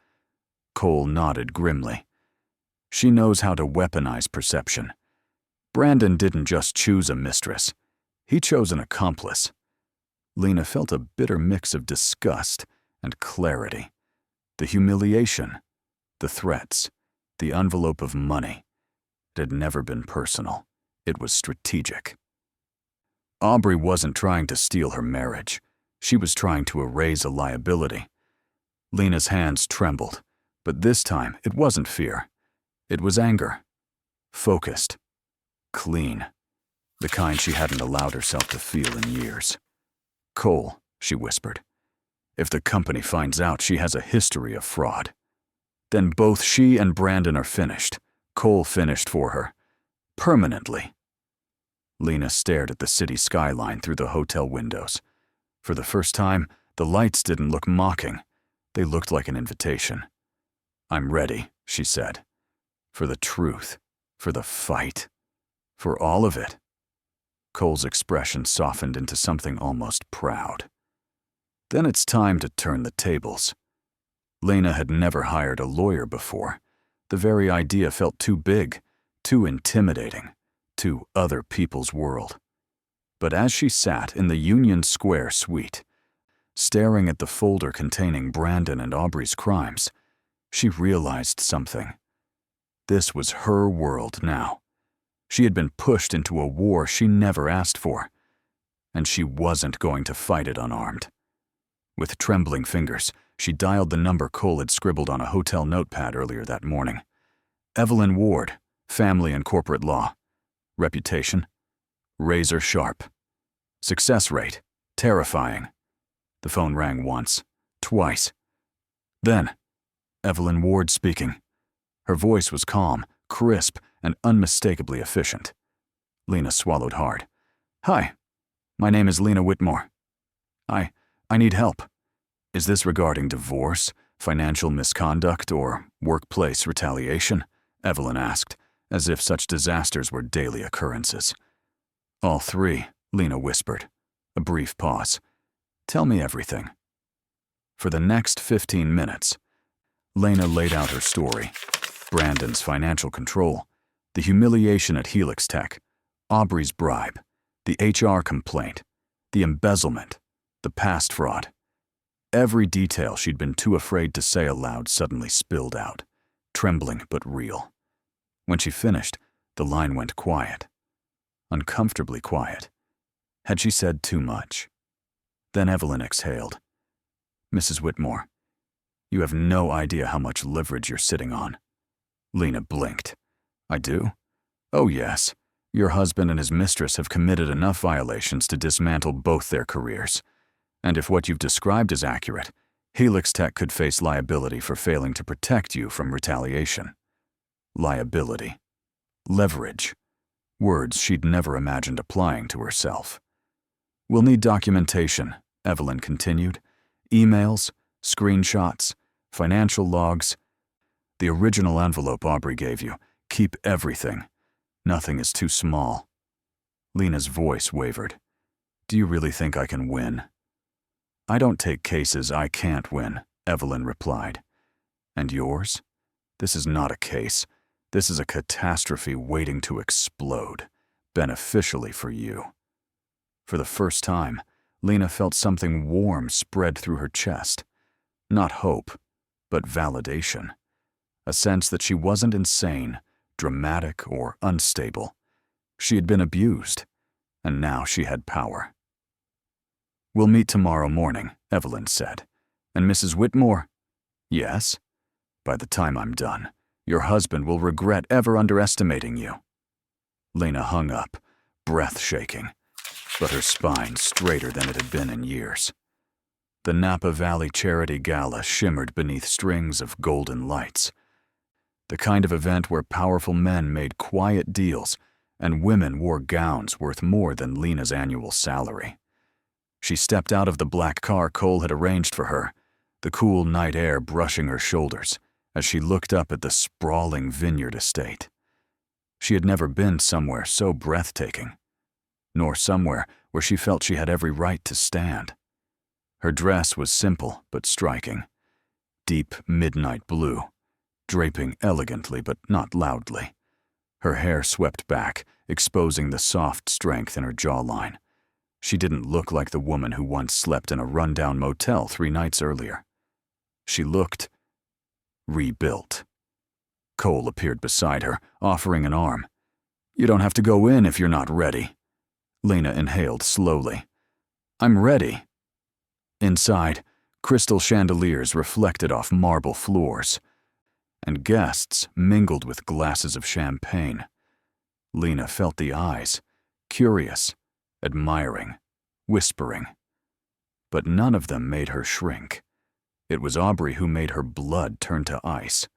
Speaker 1: Cole nodded grimly. "She knows how to weaponize perception. Brandon didn't just choose a mistress. He chose an accomplice." Lena felt a bitter mix of disgust and clarity. The humiliation, the threats, the envelope of money. It had never been personal. It was strategic. Aubrey wasn't trying to steal her marriage. She was trying to erase a liability. Lena's hands trembled, but this time it wasn't fear. It was anger. Focused. Clean. The kind she hadn't allowed herself to feel in years. "Cole," she whispered, "if the company finds out she has a history of fraud, then both she and Brandon are finished. Cole finished for her. Permanently." Lena stared at the city skyline through the hotel windows. For the first time, the lights didn't look mocking. They looked like an invitation. "I'm ready," she said. "For the truth. For the fight. For all of it." Cole's expression softened into something almost proud. "Then it's time to turn the tables." Lena had never hired a lawyer before. The very idea felt too big, too intimidating, too other people's world. But as she sat in the Union Square suite, staring at the folder containing Brandon and Aubrey's crimes, she realized something. This was her world now. She had been pushed into a war she never asked for, and she wasn't going to fight it unarmed. With trembling fingers, she dialed the number Cole had scribbled on a hotel notepad earlier that morning. Evelyn Ward, family and corporate law. Reputation? Razor sharp. Success rate, terrifying. The phone rang once, twice. Then, Evelyn Ward speaking. Her voice was calm, crisp, and unmistakably efficient. Lena swallowed hard. Hi, my name is Lena Whitmore. I need help. Is this regarding divorce, financial misconduct, or workplace retaliation? Evelyn asked, as if such disasters were daily occurrences. All three, Lena whispered. A brief pause. Tell me everything. For the next 15 minutes, Lena laid out her story. Brandon's financial control, the humiliation at Helix Tech, Aubrey's bribe, the HR complaint, the embezzlement, the past fraud. Every detail she'd been too afraid to say aloud suddenly spilled out, trembling but real. When she finished, the line went quiet. Uncomfortably quiet. Had she said too much? Then Evelyn exhaled. Mrs. Whitmore, you have no idea how much leverage you're sitting on. Lena blinked. I do? Oh yes. Your husband and his mistress have committed enough violations to dismantle both their careers. And if what you've described is accurate, Helix Tech could face liability for failing to protect you from retaliation. Liability. Leverage. Words she'd never imagined applying to herself. We'll need documentation, Evelyn continued. Emails, screenshots, financial logs. The original envelope Aubrey gave you. Keep everything. Nothing is too small. Lena's voice wavered. Do you really think I can win? I don't take cases I can't win, Evelyn replied. And yours? This is not a case. This is a catastrophe waiting to explode, beneficially for you. For the first time, Lena felt something warm spread through her chest. Not hope, but validation. A sense that she wasn't insane, dramatic, or unstable. She had been abused, and now she had power. We'll meet tomorrow morning, Evelyn said. And Mrs. Whitmore? Yes. By the time I'm done, your husband will regret ever underestimating you. Lena hung up, breath shaking, but her spine straighter than it had been in years. The Napa Valley Charity Gala shimmered beneath strings of golden lights. The kind of event where powerful men made quiet deals and women wore gowns worth more than Lena's annual salary. She stepped out of the black car Cole had arranged for her, the cool night air brushing her shoulders as she looked up at the sprawling vineyard estate. She had never been somewhere so breathtaking, nor somewhere where she felt she had every right to stand. Her dress was simple but striking, deep midnight blue, draping elegantly but not loudly. Her hair swept back, exposing the soft strength in her jawline. She didn't look like the woman who once slept in a rundown motel 3 nights earlier. She looked rebuilt. Cole appeared beside her, offering an arm. You don't have to go in if you're not ready. Lena inhaled slowly. I'm ready. Inside, crystal chandeliers reflected off marble floors, and guests mingled with glasses of champagne. Lena felt the eyes, curious, admiring, whispering. But none of them made her shrink. It was Aubrey who made her blood turn to ice.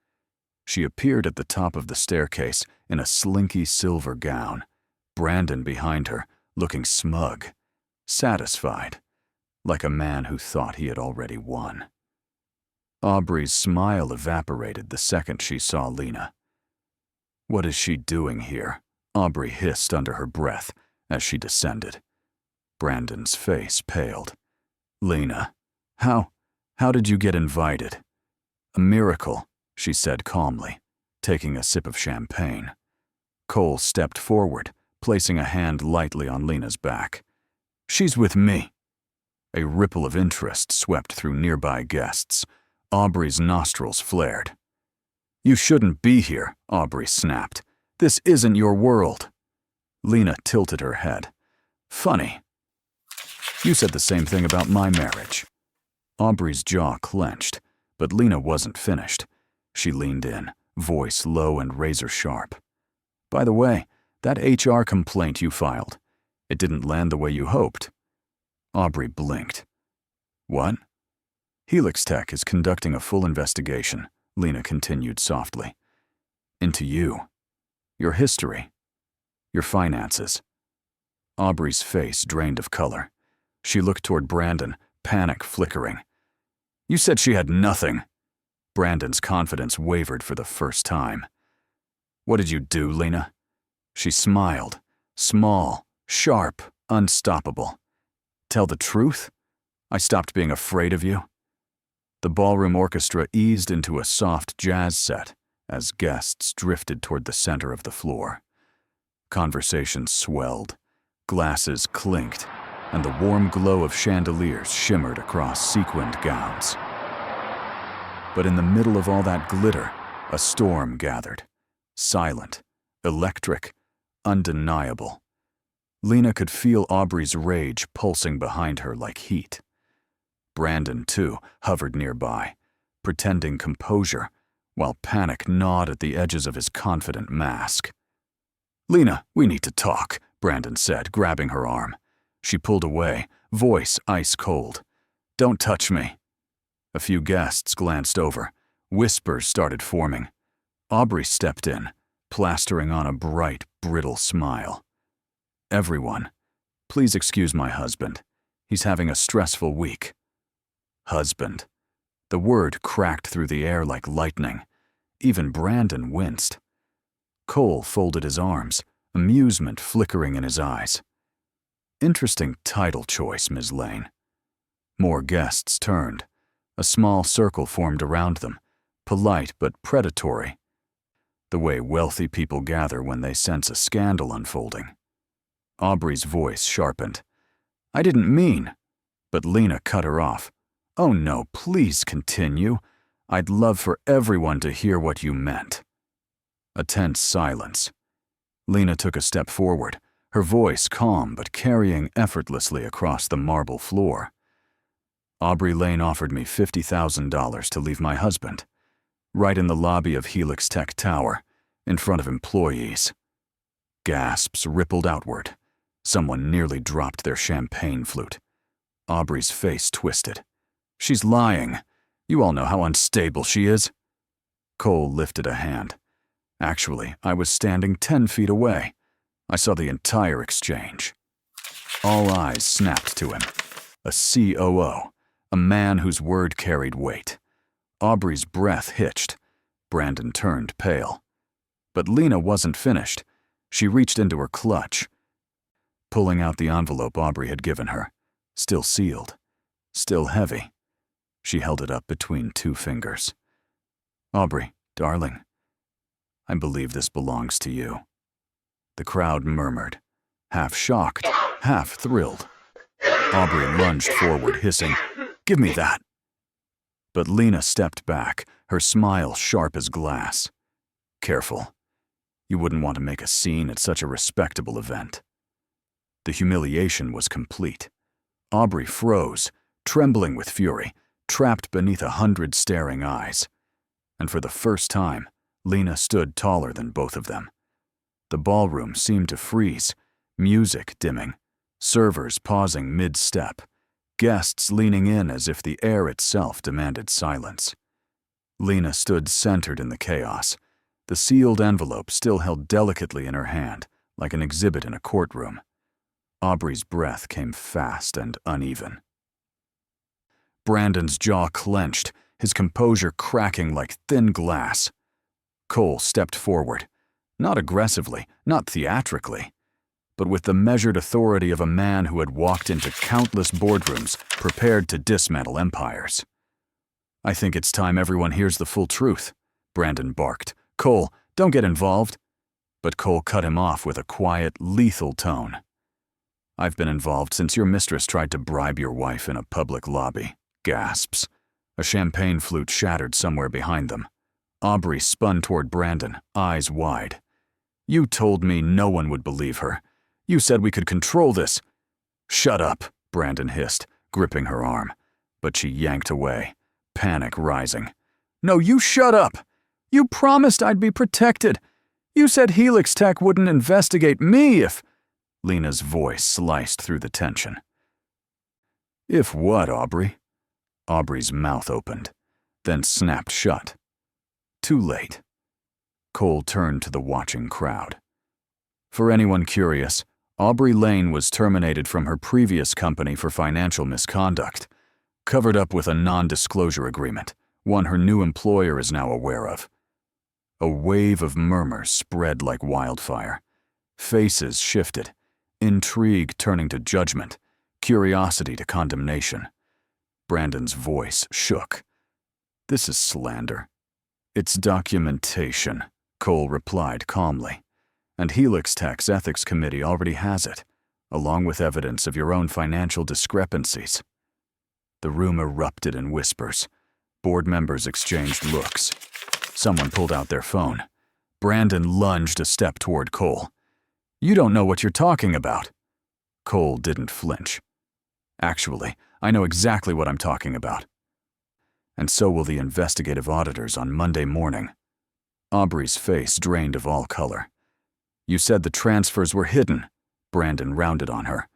Speaker 1: She appeared at the top of the staircase in a slinky silver gown, Brandon behind her, looking smug, satisfied, like a man who thought he had already won. Aubrey's smile evaporated the second she saw Lena. What is she doing here? Aubrey hissed under her breath as she descended. Brandon's face paled. Lena, how did you get invited? A miracle, she said calmly, taking a sip of champagne. Cole stepped forward, placing a hand lightly on Lena's back. She's with me. A ripple of interest swept through nearby guests. Aubrey's nostrils flared. You shouldn't be here, Aubrey snapped. This isn't your world. Lena tilted her head. Funny. You said the same thing about my marriage. Aubrey's jaw clenched, but Lena wasn't finished. She leaned in, voice low and razor sharp. By the way, that HR complaint you filed, it didn't land the way you hoped, Aubrey blinked. What? Helix Tech is conducting a full investigation, Lena continued softly. Into you. Your history. Your finances. Aubrey's face drained of color. She looked toward Brandon, panic flickering. You said she had nothing. Brandon's confidence wavered for the first time. What did you do, Lena? She smiled. Small, sharp, unstoppable. Tell the truth? I stopped being afraid of you. The ballroom orchestra eased into a soft jazz set as guests drifted toward the center of the floor. Conversation swelled, glasses clinked, and the warm glow of chandeliers shimmered across sequined gowns. But in the middle of all that glitter, a storm gathered. Silent, electric, undeniable. Lena could feel Aubrey's rage pulsing behind her like heat. Brandon, too, hovered nearby, pretending composure, while panic gnawed at the edges of his confident mask. Lena, we need to talk, Brandon said, grabbing her arm. She pulled away, voice ice cold. Don't touch me. A few guests glanced over. Whispers started forming. Aubrey stepped in, plastering on a bright, brittle smile. Everyone, please excuse my husband. He's having a stressful week. Husband. The word cracked through the air like lightning. Even Brandon winced. Cole folded his arms, amusement flickering in his eyes. Interesting title choice, Ms. Lane. More guests turned. A small circle formed around them, polite but predatory. The way wealthy people gather when they sense a scandal unfolding. Aubrey's voice sharpened. I didn't mean. But Lena cut her off. Oh no, please continue. I'd love for everyone to hear what you meant. A tense silence. Lena took a step forward, her voice calm but carrying effortlessly across the marble floor. Aubrey Lane offered me $50,000 to leave my husband, right in the lobby of Helix Tech Tower, in front of employees. Gasps rippled outward. Someone nearly dropped their champagne flute. Aubrey's face twisted. She's lying. You all know how unstable she is. Cole lifted a hand. Actually, I was standing 10 feet away. I saw the entire exchange. All eyes snapped to him. A COO, a man whose word carried weight. Aubrey's breath hitched. Brandon turned pale. But Lena wasn't finished. She reached into her clutch, pulling out the envelope Aubrey had given her. Still sealed. Still heavy. She held it up between 2 fingers. Aubrey, darling, I believe this belongs to you. The crowd murmured, half shocked, half thrilled. Aubrey lunged forward, hissing, Give me that! But Lena stepped back, her smile sharp as glass. Careful. You wouldn't want to make a scene at such a respectable event. The humiliation was complete. Aubrey froze, trembling with fury, trapped beneath 100 staring eyes. And for the first time, Lena stood taller than both of them. The ballroom seemed to freeze, music dimming, servers pausing mid-step, guests leaning in as if the air itself demanded silence. Lena stood centered in the chaos, the sealed envelope still held delicately in her hand, like an exhibit in a courtroom. Aubrey's breath came fast and uneven. Brandon's jaw clenched, his composure cracking like thin glass. Cole stepped forward, not aggressively, not theatrically, but with the measured authority of a man who had walked into countless boardrooms prepared to dismantle empires. I think it's time everyone hears the full truth, Brandon barked. Cole, don't get involved. But Cole cut him off with a quiet, lethal tone. I've been involved since your mistress tried to bribe your wife in a public lobby. Gasps. A champagne flute shattered somewhere behind them. Aubrey spun toward Brandon, eyes wide. You told me no one would believe her. You said we could control this. Shut up, Brandon hissed, gripping her arm. But she yanked away, panic rising. No, you shut up! You promised I'd be protected. You said Helix Tech wouldn't investigate me if... Lena's voice sliced through the tension. If what, Aubrey? Aubrey's mouth opened, then snapped shut. Too late. Cole turned to the watching crowd. For anyone curious, Aubrey Lane was terminated from her previous company for financial misconduct, covered up with a non-disclosure agreement, one her new employer is now aware of. A wave of murmurs spread like wildfire. Faces shifted, intrigue turning to judgment, curiosity to condemnation. Brandon's voice shook. This is slander. It's documentation, Cole replied calmly. And Helix Tech's ethics committee already has it, along with evidence of your own financial discrepancies. The room erupted in whispers. Board members exchanged looks. Someone pulled out their phone. Brandon lunged a step toward Cole. You don't know what you're talking about. Cole didn't flinch. Actually, I know exactly what I'm talking about. And so will the investigative auditors on Monday morning. Aubrey's face drained of all color. You said the transfers were hidden. Brandon rounded on her.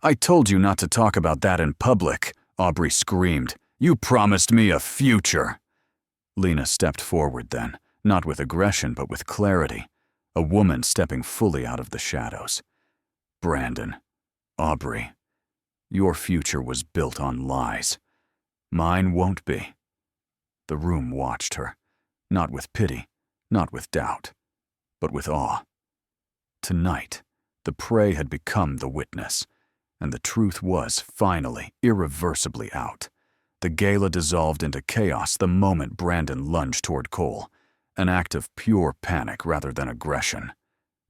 Speaker 1: I told you not to talk about that in public, Aubrey screamed. You promised me a future. Lena stepped forward then, not with aggression but with clarity, a woman stepping fully out of the shadows. Brandon, Aubrey, your future was built on lies. Mine won't be. The room watched her, not with pity, not with doubt, but with awe. Tonight, the prey had become the witness, and the truth was finally, irreversibly out. The gala dissolved into chaos the moment Brandon lunged toward Cole, an act of pure panic rather than aggression.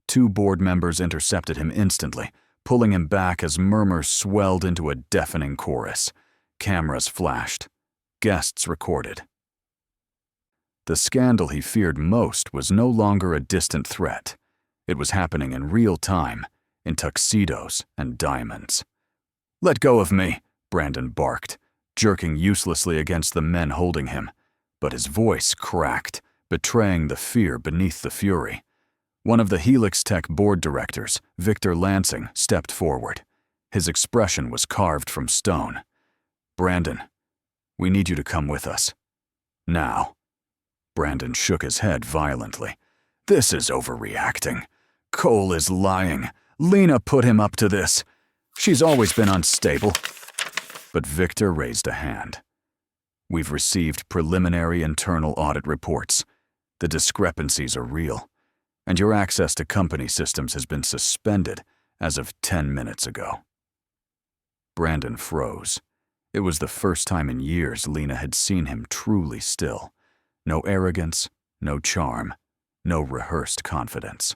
Speaker 1: 2 board members intercepted him instantly, pulling him back as murmurs swelled into a deafening chorus. Cameras flashed. Guests recorded. The scandal he feared most was no longer a distant threat. It was happening in real time, in tuxedos and diamonds. Let go of me, Brandon barked, jerking uselessly against the men holding him. But his voice cracked, betraying the fear beneath the fury. One of the Helix Tech board directors, Victor Lansing, stepped forward. His expression was carved from stone. Brandon, we need you to come with us. Now. Brandon shook his head violently. This is overreacting. Cole is lying. Lena put him up to this. She's always been unstable. But Victor raised a hand. We've received preliminary internal audit reports. The discrepancies are real, and your access to company systems has been suspended as of 10 minutes ago. Brandon froze. It was the first time in years Lena had seen him truly still. No arrogance, no charm, no rehearsed confidence.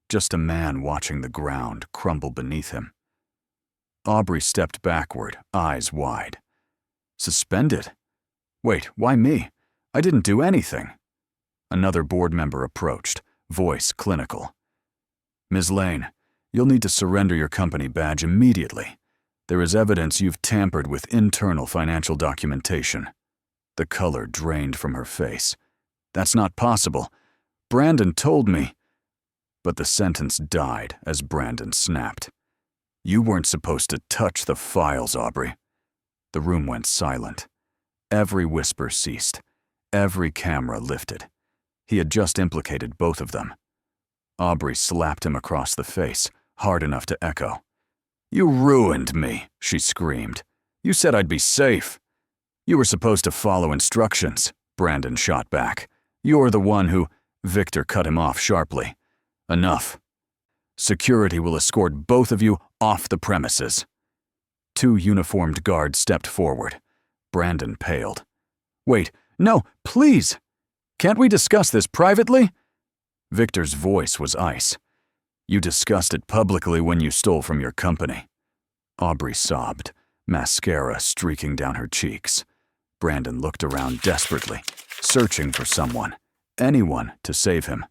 Speaker 1: Just a man watching the ground crumble beneath him. Aubrey stepped backward, eyes wide. Suspended? Wait, why me? I didn't do anything. Another board member approached, voice clinical. Ms. Lane, you'll need to surrender your company badge immediately. There is evidence you've tampered with internal financial documentation. The color drained from her face. That's not possible. Brandon told me. But the sentence died as Brandon snapped. You weren't supposed to touch the files, Aubrey. The room went silent. Every whisper ceased. Every camera lifted. He had just implicated both of them. Aubrey slapped him across the face, hard enough to echo. You ruined me, she screamed. You said I'd be safe. You were supposed to follow instructions, Brandon shot back. You're the one who... Victor cut him off sharply. Enough. Security will escort both of you off the premises. 2 uniformed guards stepped forward. Brandon paled. Wait, no, please! Can't we discuss this privately? Victor's voice was ice. You discussed it publicly when you stole from your company. Aubrey sobbed, mascara streaking down her cheeks. Brandon looked around desperately, searching for someone, anyone to save him.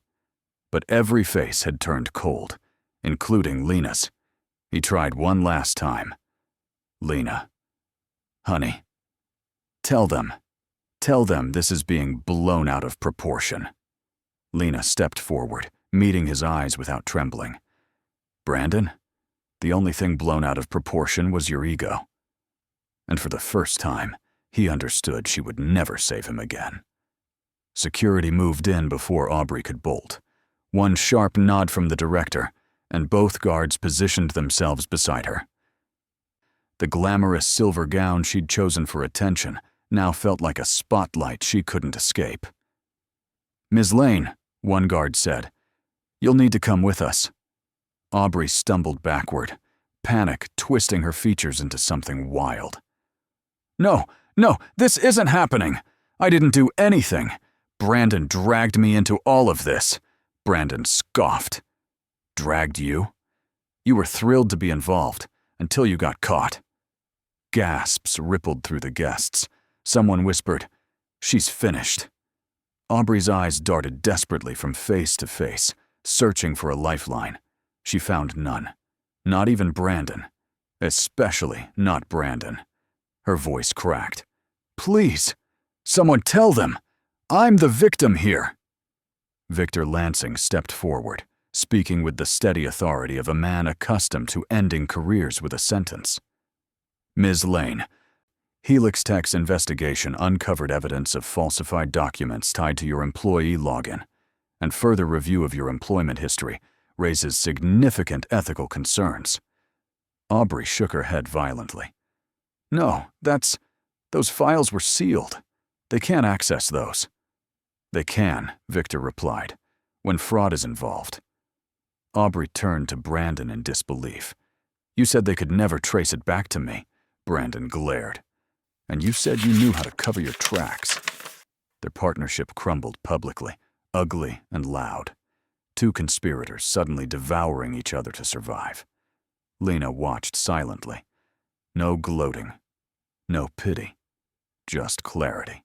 Speaker 1: But every face had turned cold, including Lena's. He tried one last time. Lena. Honey. Tell them this is being blown out of proportion. Lena stepped forward, meeting his eyes without trembling. Brandon, The only thing blown out of proportion was your ego. And for the first time, he understood she would never save him again. Security moved in before Aubrey could bolt. One sharp nod from the director, and both guards positioned themselves beside her. The glamorous silver gown she'd chosen for attention now felt like a spotlight she couldn't escape. "Ms. Lane," one guard said, "you'll need to come with us." Aubrey stumbled backward, panic twisting her features into something wild. No, this isn't happening. I didn't do anything. Brandon dragged me into all of this." Brandon scoffed. "Dragged you? You were thrilled to be involved, until you got caught." Gasps rippled through the guests. Someone whispered, "She's finished." Aubrey's eyes darted desperately from face to face, searching for a lifeline. She found none. Not even Brandon. Especially not Brandon. Her voice cracked. "Please, someone tell them. I'm the victim here." Victor Lansing stepped forward, speaking with the steady authority of a man accustomed to ending careers with a sentence. "Ms. Lane, Helix Tech's investigation uncovered evidence of falsified documents tied to your employee login, and further review of your employment history raises significant ethical concerns." Aubrey shook her head violently. "No, those files were sealed. They can't access those." "They can," Victor replied, "when fraud is involved." Aubrey turned to Brandon in disbelief. "You said they could never trace it back to me," Brandon glared. "And you said you knew how to cover your tracks." Their partnership crumbled publicly, ugly and loud. Two conspirators suddenly devouring each other to survive. Lena watched silently. No gloating, no pity, just clarity.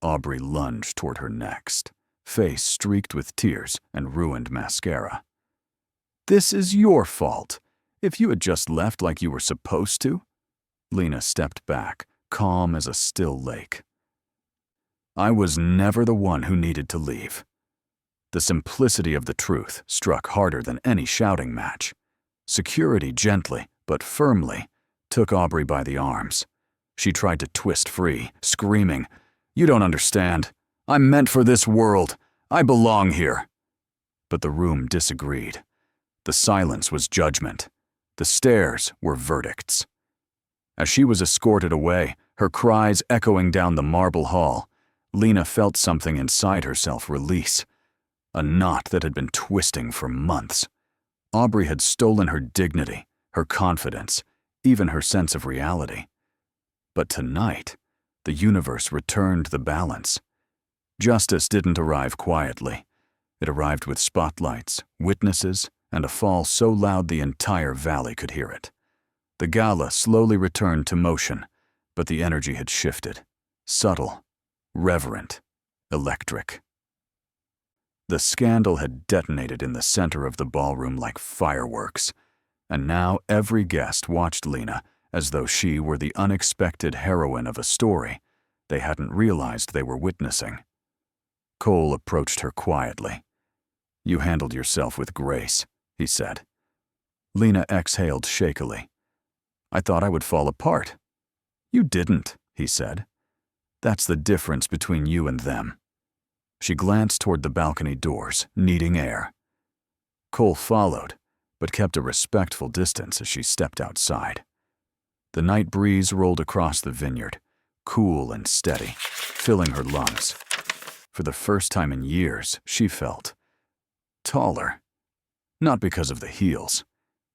Speaker 1: Aubrey lunged toward her next, face streaked with tears and ruined mascara. "This is your fault. If you had just left like you were supposed to." Lena stepped back, calm as a still lake. "I was never the one who needed to leave." The simplicity of the truth struck harder than any shouting match. Security gently, but firmly, took Aubrey by the arms. She tried to twist free, screaming, "You don't understand. I'm meant for this world. I belong here." But the room disagreed. The silence was judgment. The stares were verdicts. As she was escorted away, her cries echoing down the marble hall, Lena felt something inside herself release. A knot that had been twisting for months. Aubrey had stolen her dignity, her confidence, even her sense of reality. But tonight, the universe returned the balance. Justice didn't arrive quietly. It arrived with spotlights, witnesses, and a fall so loud the entire valley could hear it. The gala slowly returned to motion, but the energy had shifted. Subtle, reverent, electric. The scandal had detonated in the center of the ballroom like fireworks, and now every guest watched Lena as though she were the unexpected heroine of a story they hadn't realized they were witnessing. Cole approached her quietly. "You handled yourself with grace," he said. Lena exhaled shakily. "I thought I would fall apart." "You didn't," he said. "That's the difference between you and them." She glanced toward the balcony doors, needing air. Cole followed, but kept a respectful distance as she stepped outside. The night breeze rolled across the vineyard, cool and steady, filling her lungs. For the first time in years, she felt taller. Not because of the heels,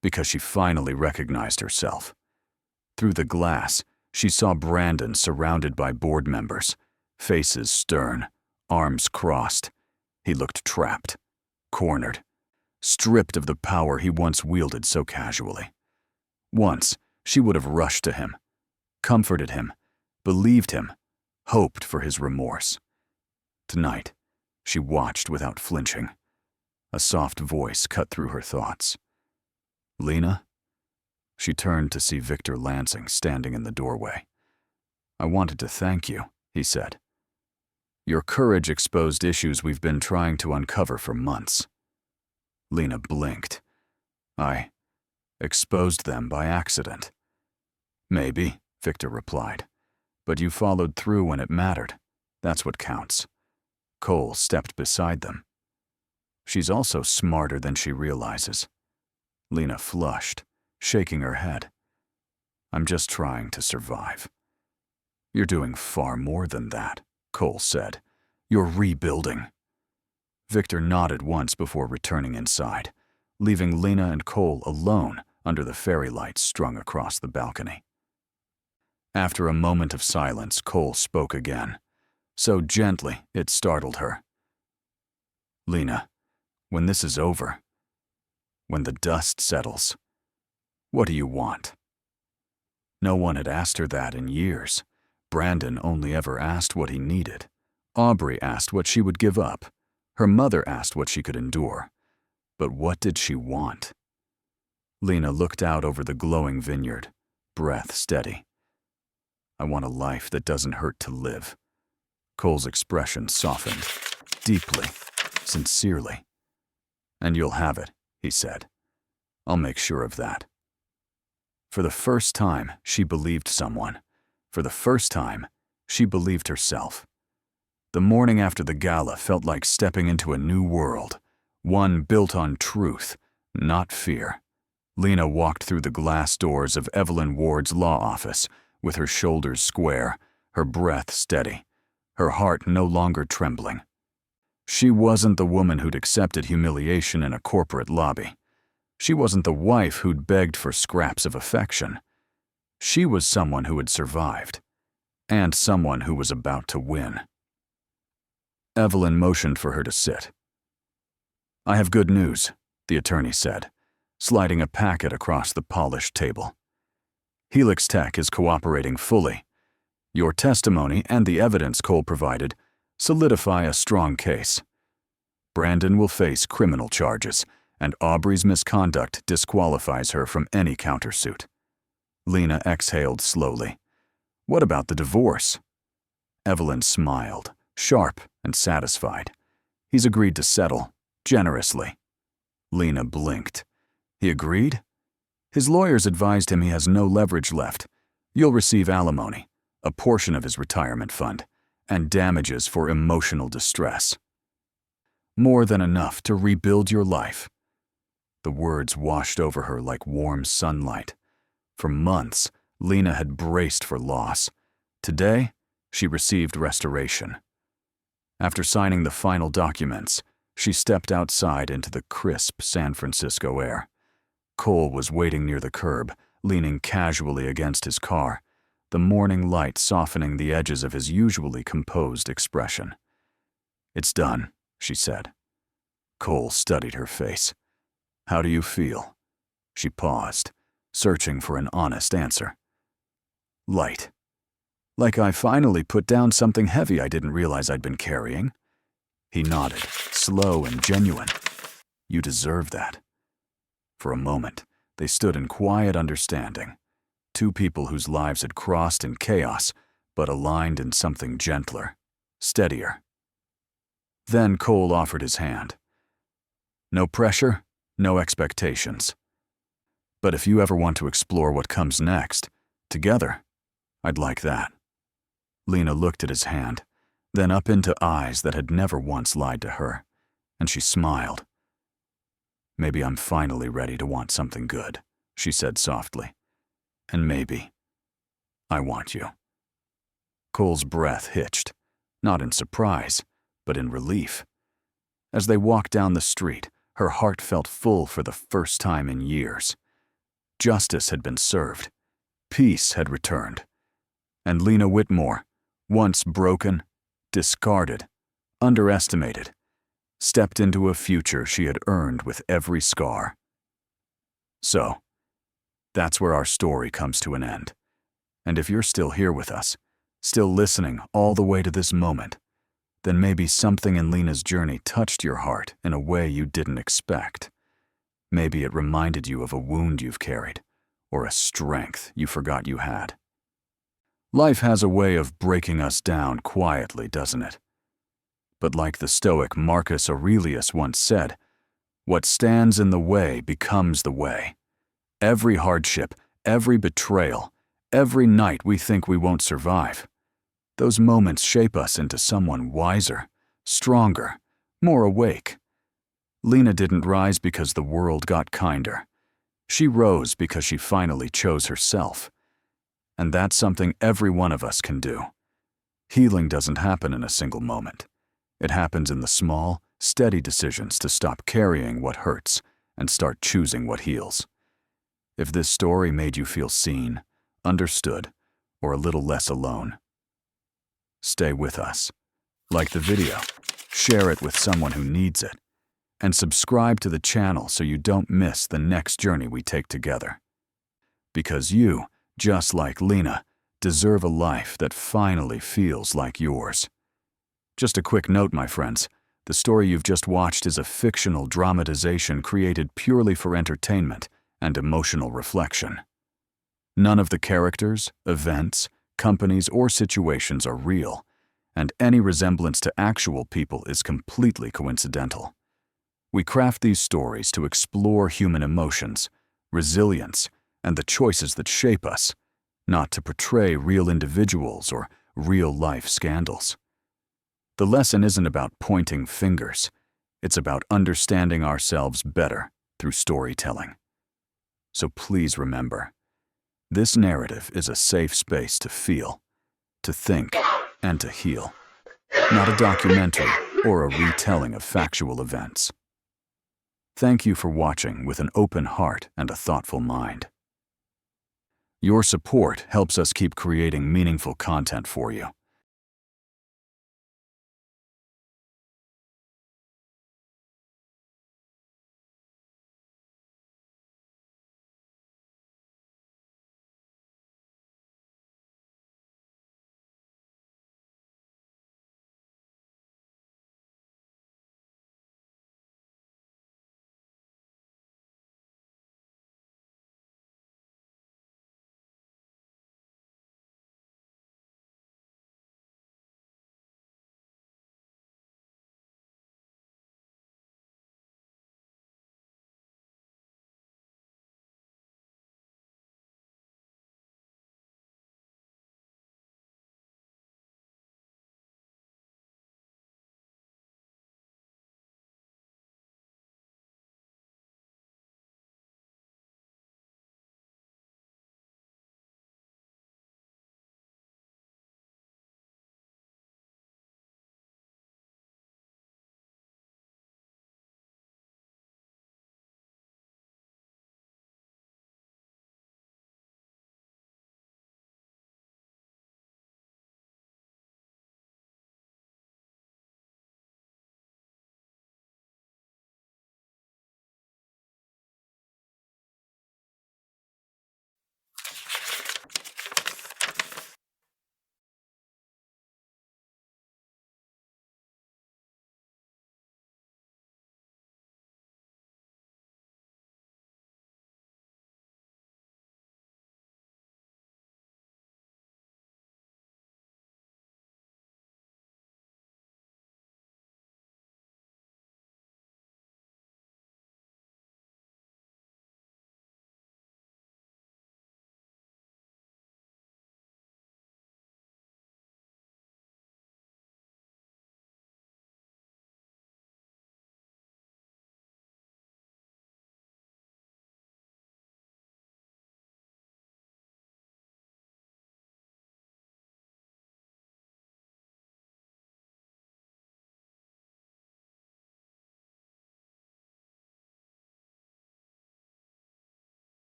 Speaker 1: because she finally recognized herself. Through the glass, she saw Brandon surrounded by board members, faces stern, arms crossed. He looked trapped, cornered, stripped of the power he once wielded so casually. Once, she would have rushed to him, comforted him, believed him, hoped for his remorse. Tonight, she watched without flinching. A soft voice cut through her thoughts. "Lena?" She turned to see Victor Lansing standing in the doorway. "I wanted to thank you," he said. "Your courage exposed issues we've been trying to uncover for months." Lena blinked. I exposed them by accident. Maybe, Victor replied, but you followed through when it mattered. That's what counts. Cole stepped beside them. She's also smarter than she realizes. Lena flushed, shaking her head. I'm just trying to survive. You're doing far more than that, Cole said. You're rebuilding. Victor nodded once before returning inside, leaving Lena and Cole alone under the fairy lights strung across the balcony. After a moment of silence, Cole spoke again, so gently it startled her. Lena, when this is over, when the dust settles, what do you want? No one had asked her that in years. Brandon only ever asked what he needed. Aubrey asked what she would give up. Her mother asked what she could endure. But what did she want? Lena looked out over the glowing vineyard, breath steady. I want a life that doesn't hurt to live. Cole's expression softened, deeply, sincerely. And you'll have it, he said. I'll make sure of that. For the first time, she believed someone. For the first time, she believed herself. The morning after the gala felt like stepping into a new world, one built on truth, not fear. Lena walked through the glass doors of Evelyn Ward's law office, with her shoulders square, her breath steady, her heart no longer trembling. She wasn't the woman who'd accepted humiliation in a corporate lobby. She wasn't the wife who'd begged for scraps of affection. She was someone who had survived, and someone who was about to win. Evelyn motioned for her to sit. I have good news, the attorney said, sliding a packet across the polished table. Helix Tech is cooperating fully. Your testimony and the evidence Cole provided solidify a strong case. Brandon will face criminal charges, and Aubrey's misconduct disqualifies her from any countersuit. Lena exhaled slowly. What about the divorce? Evelyn smiled, sharp and satisfied. He's agreed to settle, generously. Lena blinked. He agreed? His lawyers advised him he has no leverage left. You'll receive alimony, a portion of his retirement fund, and damages for emotional distress. More than enough to rebuild your life. The words washed over her like warm sunlight. For months, Lena had braced for loss. Today, she received restoration. After signing the final documents, she stepped outside into the crisp San Francisco air. Cole was waiting near the curb, leaning casually against his car, the morning light softening the edges of his usually composed expression. It's done, she said. Cole studied her face. How do you feel? She paused, searching for an honest answer. Light. Like I finally put down something heavy I didn't realize I'd been carrying. He nodded, slow and genuine. You deserve that. For a moment, they stood in quiet understanding. Two people whose lives had crossed in chaos, but aligned in something gentler, steadier. Then Cole offered his hand. No pressure, no expectations. But if you ever want to explore what comes next, together, I'd like that. Lena looked at his hand, then up into eyes that had never once lied to her, and she smiled. Maybe I'm finally ready to want something good, she said softly. And maybe I want you. Cole's breath hitched, not in surprise, but in relief. As they walked down the street, her heart felt full for the first time in years. Justice had been served. Peace had returned. And Lena Whitmore, once broken, discarded, underestimated, stepped into a future she had earned with every scar. So, that's where our story comes to an end. And if you're still here with us, still listening all the way to this moment, then maybe something in Lena's journey touched your heart in a way you didn't expect. Maybe it reminded you of a wound you've carried, or a strength you forgot you had. Life has a way of breaking us down quietly, doesn't it? But like the Stoic Marcus Aurelius once said, what stands in the way becomes the way. Every hardship, every betrayal, every night we think we won't survive. Those moments shape us into someone wiser, stronger, more awake. Lena didn't rise because the world got kinder. She rose because she finally chose herself. And that's something every one of us can do. Healing doesn't happen in a single moment. It happens in the small, steady decisions to stop carrying what hurts and start choosing what heals. If this story made you feel seen, understood, or a little less alone, stay with us. Like the video, share it with someone who needs it, and subscribe to the channel so you don't miss the next journey we take together. Because you, just like Lena, deserve a life that finally feels like yours. Just a quick note, my friends. The story you've just watched is a fictional dramatization created purely for entertainment and emotional reflection. None of the characters, events, companies, or situations are real, and any resemblance to actual people is completely coincidental. We craft these stories to explore human emotions, resilience, and the choices that shape us, not to portray real individuals or real-life scandals. The lesson isn't about pointing fingers. It's about understanding ourselves better through storytelling. So please remember, this narrative is a safe space to feel, to think, and to heal. Not a documentary or a retelling of factual events. Thank you for watching with an open heart and a thoughtful mind. Your support helps us keep creating meaningful content for you.